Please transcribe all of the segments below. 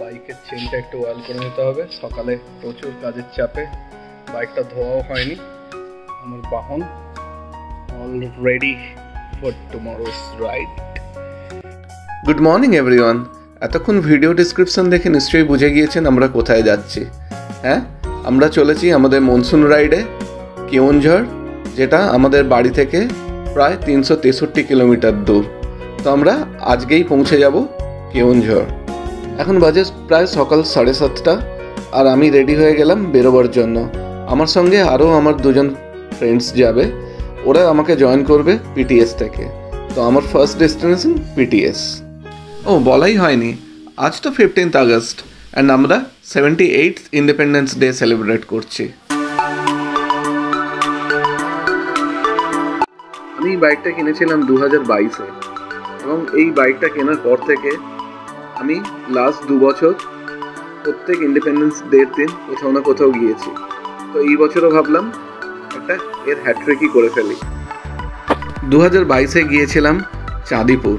বাইকের চেনটা একটু অয়েল করে নিতে হবে। সকালে প্রচুর কাজের চাপে বাইকটা ধোয়াও হয়নি। আমার বাহন all ready for tomorrow's ride. Good morning everyone. এতক্ষণ ভিডিও ডেসক্রিপশন দেখে নিশ্চয়ই বুঝে গিয়েছেন আমরা কোথায় যাচ্ছি। হ্যাঁ, আমরা চলেছি আমাদের মনসুন রাইডে কেওনঝড়, যেটা আমাদের বাড়ি থেকে প্রায় 363 কিলোমিটার দূর। তো আমরা আজকেই পৌঁছে যাব কেওনঝড়। এখন বাজে প্রায় সকাল 7:30 আর আমি রেডি হয়ে গেলাম বেরোবার জন্য। আমার সঙ্গে আরও আমার দুজন ফ্রেন্ডস যাবে, ওরা আমাকে জয়েন করবে পিটিএস থেকে। তো আমার ফার্স্ট ডেস্টিনেশন পিটিএস। ও বলাই হয়নি, আজ তো 15th আগস্ট অ্যান্ড আমরা 78th ইন্ডিপেন্ডেন্স ডে সেলিব্রেট করছি। আমি এই বাইকটা কিনেছিলাম 2022-এ এবং এই বাইকটা কেনার পর থেকে আমি লাস্ট 2 বছর প্রত্যেক ইন্ডিপেন্ডেন্স ডের দিন কোথাও না কোথাও গিয়েছি। তো এই বছরও ভাবলাম একটা এর হ্যাট্রিকই করে ফেলি। 2022-এ গিয়েছিলাম চাঁদিপুর,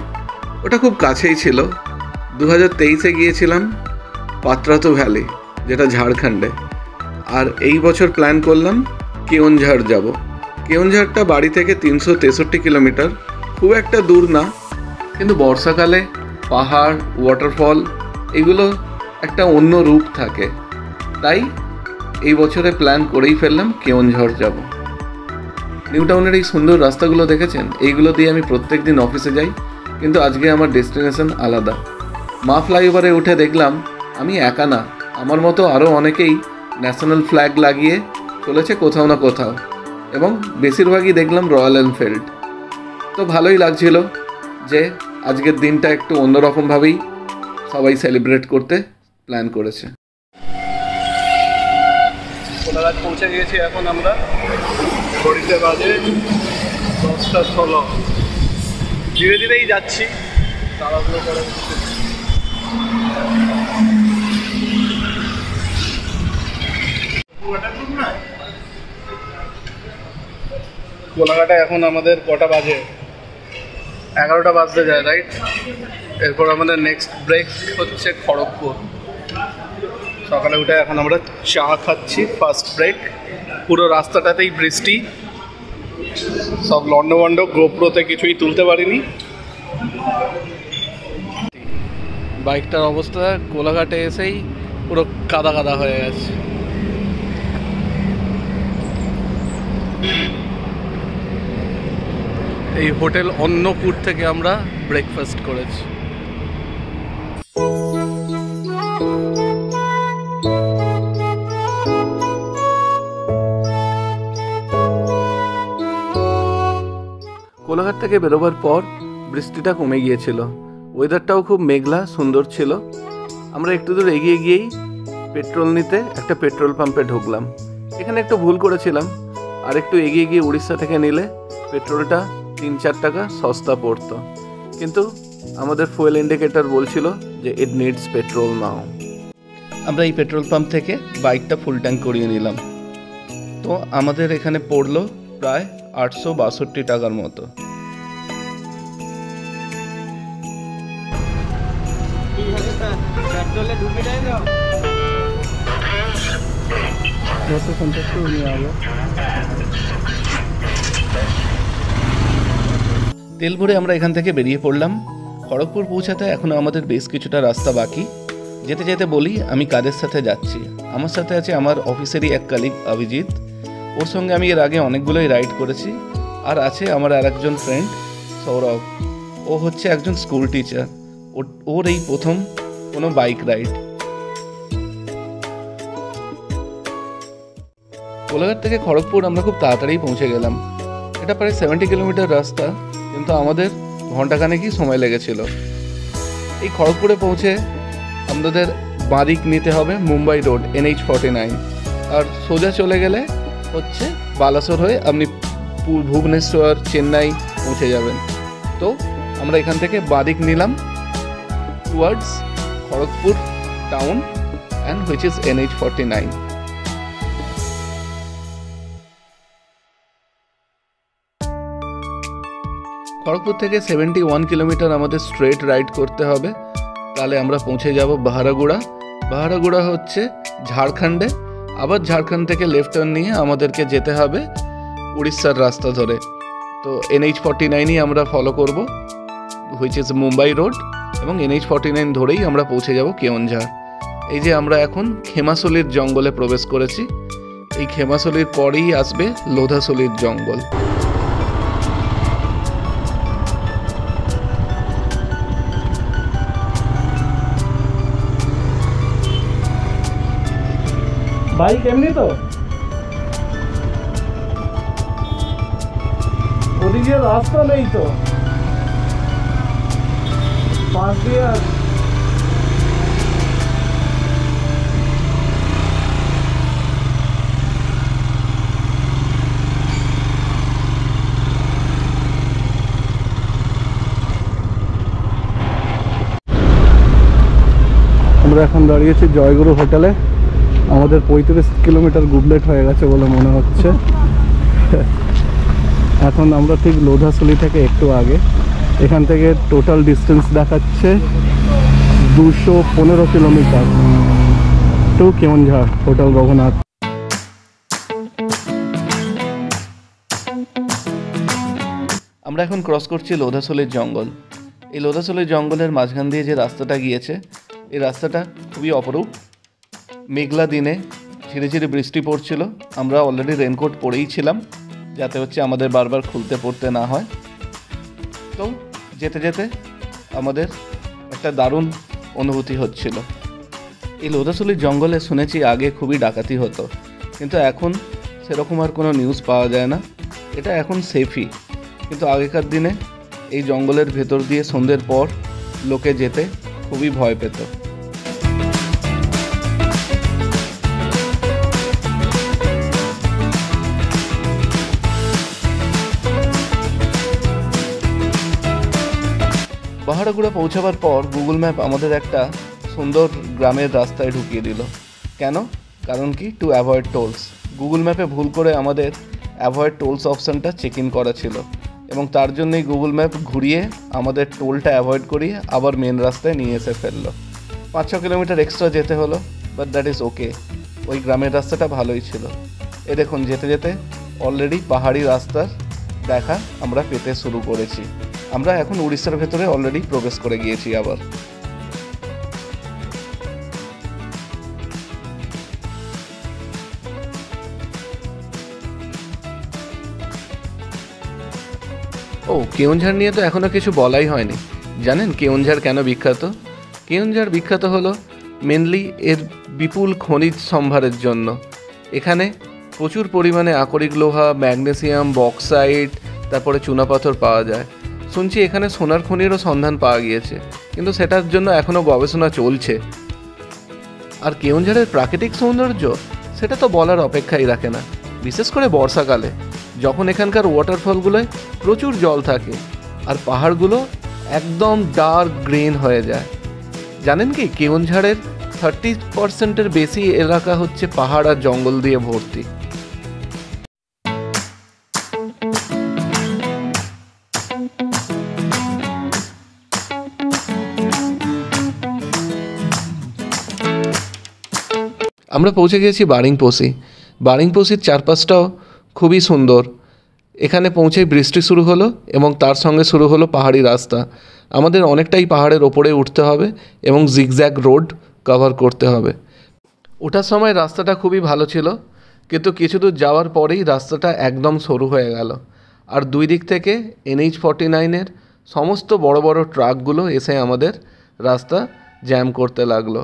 ওটা খুব কাছেই ছিল। 2023-এ গিয়েছিলাম পাত্রাতু ভ্যালি, যেটা ঝাড়খণ্ডে। আর এই বছর প্ল্যান করলাম কেওনঝড় যাব। কেওনঝড়টা বাড়ি থেকে 363 কিলোমিটার, খুব একটা দূর না, কিন্তু বর্ষাকালে পাহাড়, ওয়াটারফল এগুলো একটা অন্য রূপ থাকে। তাই এই বছরে প্ল্যান করেই ফেললাম কেওনঝড় যাব। নিউ টাউনের এই সুন্দর রাস্তাগুলো দেখেছেন, এইগুলো দিয়ে আমি প্রত্যেক দিন অফিসে যাই, কিন্তু আজকে আমার ডেস্টিনেশন আলাদা। মা ফ্লাইওভারে উঠে দেখলাম আমি একা না, আমার মতো আরও অনেকেই ন্যাশনাল ফ্ল্যাগ লাগিয়ে চলেছে কোথাও না কোথাও, এবং বেশিরভাগই দেখলাম রয়্যাল এনফিল্ড। তো ভালোই লাগছিল যে আজকের দিনটা একটু অন্যরকমভাবেই সবাই সেলিব্রেট করতে প্ল্যান করেছে। কোলাঘাট পৌঁছে গিয়েছি এখন আমরা। ঘড়িতে বাজে 10:16। ধীরে ধীরেই যাচ্ছি, তাড়াহুড়ো করে। কোলাঘাটে এখন আমাদের কটা বাজে? 11টা বাজতে যায়, রাইট? এরপর আমাদের নেক্সট ব্রেক হচ্ছে খড়গপুর। সকালে উঠে এখন আমরা চা খাচ্ছি, ফার্স্ট ব্রেক। পুরো রাস্তাটাতেই বৃষ্টি, সব লন্ডভন্ড, গোপ্রোতে কিছুই তুলতে পারিনি। বাইকটার অবস্থা কোলাঘাটে এসেই পুরো কাদা কাদা হয়ে গেছে। এই হোটেল অন্নপুর থেকে আমরা ব্রেকফাস্ট করেছি। কোলাঘাট থেকে বেরোবার পর বৃষ্টিটা কমে গিয়েছিল, ওয়েদারটাও খুব মেঘলা সুন্দর ছিল। আমরা একটু দূর এগিয়ে গিয়েই পেট্রোল নিতে একটা পেট্রোল পাম্পে ঢুকলাম। এখানে একটু ভুল করেছিলাম, আর একটু এগিয়ে গিয়ে উড়িষ্যা থেকে নিলে পেট্রোলটা 3-4 টাকা সস্তা পড়তো, কিন্তু আমাদের ফুয়েল ইন্ডিকেটর বলছিল যে ইট নিডস পেট্রোল নাও। আমরা এই পেট্রোল পাম্প থেকে বাইকটা ফুল ট্যাঙ্ক করিয়ে নিলাম। তো আমাদের এখানে পড়লো প্রায় 862 টাকার মতো। তেল ভরে আমরা এখান থেকে বেরিয়ে পড়লাম। খড়গপুর পৌঁছাতে এখনো আমাদের বেশ কিছুটা রাস্তা বাকি। যেতে যেতে বলি আমি কাদের সাথে যাচ্ছি। আমার সাথে আছে আমার অফিসেরই এক কালিগ অভিজিৎ, ওর সঙ্গে আমি এর আগে অনেকগুলোই রাইড করেছি। আর আছে আমার আর একজন ফ্রেন্ড সৌরভ, ও হচ্ছে একজন স্কুল টিচার, ওর এই প্রথম কোনো বাইক রাইড। কোলাঘাট থেকে খড়গপুর আমরা খুব তাড়াতাড়ি পৌঁছে গেলাম। এটা প্রায় 70 কিলোমিটার রাস্তা, কিন্তু আমাদের ঘন্টাখানেকই সময় লেগেছিল। এই খড়গপুরে পৌঁছে আপনাদের বাঁদিক নিতে হবে মুম্বাই রোড NH49, আর সোজা চলে গেলে হচ্ছে বালাসোর হয়ে আপনি ভুবনেশ্বর চেন্নাই পৌঁছে যাবেন। তো আমরা এখান থেকে বাঁদিক নিলাম towards Kharagpur town and which is NH49। Kharagpur থেকে 71 কিলোমিটার আমাদের স্ট্রেট রাইড করতে হবে, তাহলে আমরা পৌঁছে যাব বাহারাগুড়া। বাহারাগুড়া হচ্ছে ঝাড়খণ্ডে, আবার ঝাড়খণ্ড থেকে লেফট টার্ন নিয়ে আমাদেরকে যেতে হবে উড়িষ্যার রাস্তা ধরে। তো NH49ই আমরা ফলো করব, হুইচ ইজ মুম্বাই রোড, এবং NH49 ধরেই আমরা পৌঁছে যাব কেওনঝাড়। এই যে আমরা এখন খেমাসলির জঙ্গলে প্রবেশ করেছি, এই খেমাসলির পরেই আসবে লোধাসলির জঙ্গল। বাইক এমনি তো ওদিকে রাস্তা নেই তো, পাশ দিয়ে আমরা এখন দাঁড়িয়েছি জয়গুরু হোটেলে। আমাদের 35 কিলোমিটার গুবলেট হয়ে গেছে বলে মনে হচ্ছে। এখন আমরা ঠিক লোধাসলি থেকে একটু আগে, এখান থেকে টোটাল ডিস্টেন্স দেখাচ্ছে 215 kilometre to Keonjhar hotel Raghunath. আমরা এখন ক্রস করছি লোধাসলির জঙ্গল। এই লোধাসলির জঙ্গলের মাঝখান দিয়ে যে রাস্তাটা গিয়েছে, এই রাস্তাটা খুবই অপরূপ। মেঘলা দিনে ঝিরে ঝিরে বৃষ্টি পড়ছিল, আমরা অলরেডি রেনকোট পরেই ছিলাম যাতে হচ্ছে আমাদের বারবার খুলতে পড়তে না হয়। তো যেতে যেতে আমাদের একটা দারুণ অনুভূতি হচ্ছিল। এই লোধাসলির জঙ্গলে শুনেছি আগে খুবই ডাকাতি হতো, কিন্তু এখন সেরকম আর কোনো নিউজ পাওয়া যায় না। এটা এখন সেফই, কিন্তু আগেকার দিনে এই জঙ্গলের ভেতর দিয়ে সন্ধ্যের পর লোকে যেতে খুবই ভয় পেত। বাহারাগুড়া পৌঁছাবার পর গুগল ম্যাপ আমাদের একটা সুন্দর গ্রামের রাস্তায় ঢুকিয়ে দিল। কেন? কারণ কি, টু অ্যাভয়েড টোলস। গুগল ম্যাপে ভুল করে আমাদের অ্যাভয়েড টোলস অপশানটা চেক ইন করা ছিল, এবং তার জন্যই গুগল ম্যাপ ঘুরিয়ে আমাদের টোলটা অ্যাভয়েড করিয়ে আবার মেন রাস্তায় নিয়ে এসে ফেললো। 5-6 কিলোমিটার এক্সট্রা যেতে হলো, বাট দ্যাট ইজ ওকে। ওই গ্রামের রাস্তাটা ভালোই ছিল। এ দেখুন, যেতে যেতে অলরেডি পাহাড়ি রাস্তার দেখা আমরা পেতে শুরু করেছি। আমরা এখন উড়িষ্যার ভেতরে অলরেডি প্রবেশ করে গিয়েছি আবার। ও, কেওনঝাড় নিয়ে তো এখনো কিছু বলাই হয়নি। জানেন কেওনঝাড় কেন বিখ্যাত? কেওনঝাড় বিখ্যাত হলো মেনলি এর বিপুল খনিজ সম্ভারের জন্য। এখানে প্রচুর পরিমাণে আকরিক লোহা, ম্যাগনেসিয়াম, বক্সাইট, তারপরে চুনাপাথর পাওয়া যায়। শুনছি এখানে সোনার খনিরও সন্ধান পাওয়া গিয়েছে, কিন্তু সেটার জন্য এখনও গবেষণা চলছে। আর কেওনঝাড়ের প্রাকৃতিক সৌন্দর্য সেটা তো বলার অপেক্ষাই রাখে না, বিশেষ করে বর্ষাকালে, যখন এখানকার ওয়াটারফলগুলোয় প্রচুর জল থাকে আর পাহাড়গুলো একদম ডার্ক গ্রিন হয়ে যায়। জানেন কি, কেওনঝাড়ের 30% বেশি এলাকা হচ্ছে পাহাড় আর জঙ্গল দিয়ে ভর্তি। আমরা পৌঁছে গেছি বারিংপোষি। বারিংপোষির চারপাশটাও খুবই সুন্দর। এখানে পৌঁছেই বৃষ্টি শুরু হলো এবং তার সঙ্গে শুরু হলো পাহাড়ি রাস্তা। আমাদের অনেকটাই পাহাড়ের ওপরে উঠতে হবে এবং জিগজ্যাগ রোড কভার করতে হবে। ওঠার সময় রাস্তাটা খুবই ভালো ছিল, কিন্তু কিছু দূর যাওয়ার পরেই রাস্তাটা একদম সরু হয়ে গেল, আর দুই দিক থেকে NH49-এর সমস্ত বড় বড় ট্রাকগুলো এসে আমাদের রাস্তা জ্যাম করতে লাগলো।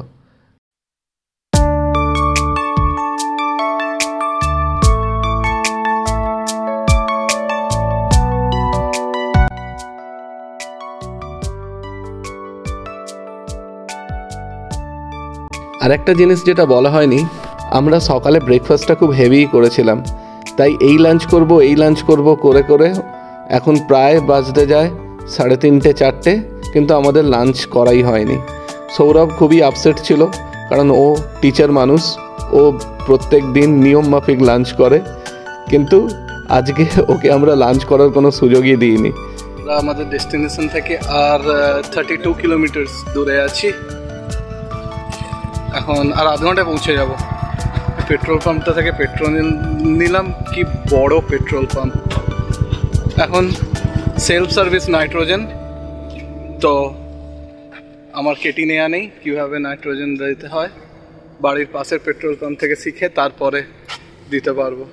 আরেকটা জিনিস যেটা বলা হয়নি, আমরা সকালে ব্রেকফাস্টটা খুব হেভি করেছিলাম, তাই এই লাঞ্চ করব করে করে এখন প্রায় বাজতে যায় 3:30 4টে, কিন্তু আমাদের লাঞ্চ করাই হয়নি। সৌরভ খুবই আপসেট ছিল, কারণ ও টিচার মানুষ, ও প্রত্যেক দিন নিয়ম মাফিক লাঞ্চ করে, কিন্তু আজকে ওকে আমরা লাঞ্চ করার কোনো সুযোগই দিইনি। আমরা আমাদের ডেস্টিনেশন থেকে আর 32 কিলোমিটার দূরে আছি, এখন আর আধ ঘন্টায় পৌঁছে যাব। পেট্রোল পাম্পটা থেকে পেট্রোল নিলাম, কি বড় পেট্রোল পাম্প। এখন সেলফ সার্ভিস নাইট্রোজেন, তো আমার কেটি নেওয়া নেই কীভাবে নাইট্রোজেন দিতে হয়, বাড়ির পাশের পেট্রোল পাম্প থেকে শিখে তারপরে দিতে পারবো।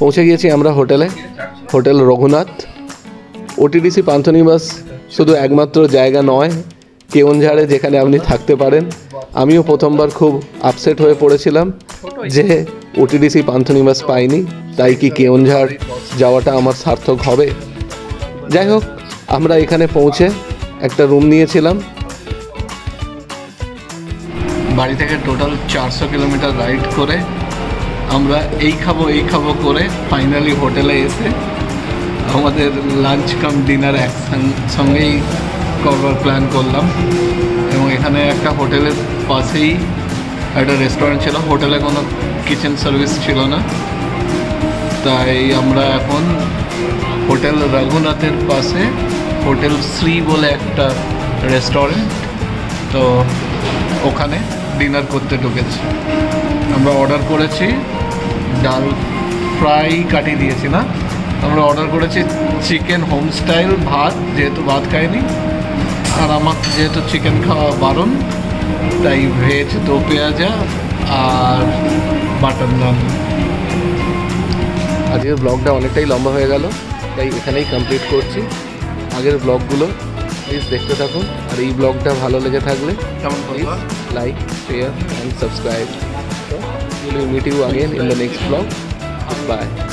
পৌঁছে গিয়েছি আমরা হোটেল রঘুনাথ। ওটিডিসি পান্থনিবাস শুধু একমাত্র জায়গা নয় কেওনঝাড়ে যেখানে আপনি থাকতে পারেন। আমিও প্রথমবার খুব আপসেট হয়ে পড়েছিলাম যে ওটিডিসি পান্থনিবাস পাইনি, তাই কি কেওনঝাড় যাওয়াটা আমার সার্থক হবে। যাই হোক, আমরা এখানে পৌঁছে একটা রুম নিয়েছিলাম। বাড়ি থেকে টোটাল 400 কিলোমিটার রাইড করে আমরা এই খাবো করে ফাইনালি হোটেলে এসে আমাদের লাঞ্চ কাম ডিনার একসঙ্গেই করবার প্ল্যান করলাম। এবং এখানে একটা হোটেলের পাশেই একটা রেস্টুরেন্ট ছিল, হোটেলে কোনো কিচেন সার্ভিস ছিল না, তাই আমরা এখন হোটেল রঘুনাথের পাশে হোটেল শ্রী বলে একটা রেস্টুরেন্ট, তো ওখানে ডিনার করতে ঢুকেছি। আমরা অর্ডার করেছি ডাল ফ্রাই কাটিয়ে দিয়েছি না, আমরা অর্ডার করেছি চিকেন হোম স্টাইল ভাত, যেহেতু ভাত খাইনি, আর আমার যেহেতু চিকেন খাওয়া বারণ, তাই ভেজ দো পেঁয়াজা আর বাটার নান। আজকের ব্লগটা অনেকটাই লম্বা হয়ে গেল, তাই এখানেই কমপ্লিট করছি। আগের ব্লগগুলো প্লিজ দেখতে থাকুন, আর এই ব্লগটা ভালো লেগে থাকলে please like, share and subscribe. So, we'll meet you again in the next vlog. Bye.